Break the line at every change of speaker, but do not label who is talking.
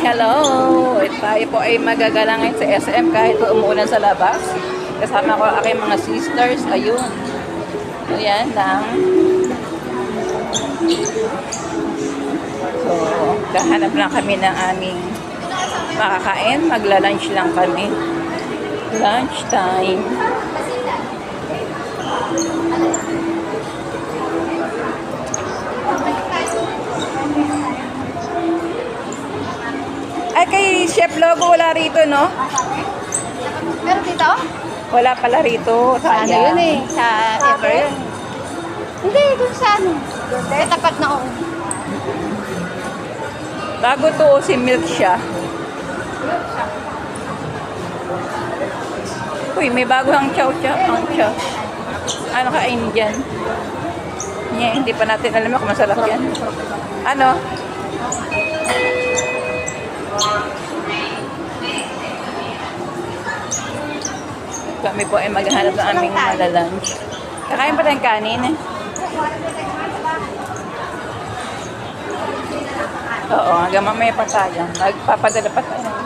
Hello! Tayo po ay magagala ngayon sa SM kahit po umuulan sa labas. Kasama ko aking mga sisters. Ayun. Ayan lang. So, kahanap lang kami ng aming makakain. Magla-lunch lang kami. Lunch time. Ay, kay Chef Logo wala rito, no?
Pero dito?
Wala pala rito.
Sa ano yun eh? Sa Ever yun. Hindi, dun sa ano. Sa tapat na ako.
Bago to, si Milk siya. Uy, may bago ang chow-chow. Ang chow. Ano ka, Indian? Yeah, hindi pa natin alam kung masarap yan. Ano? Kami po ay maghahanap ng aming malalunch. Kakain pa tayong kanin eh. Oo, hanggang mamaya pa tayo. Magpapadala pa tayo.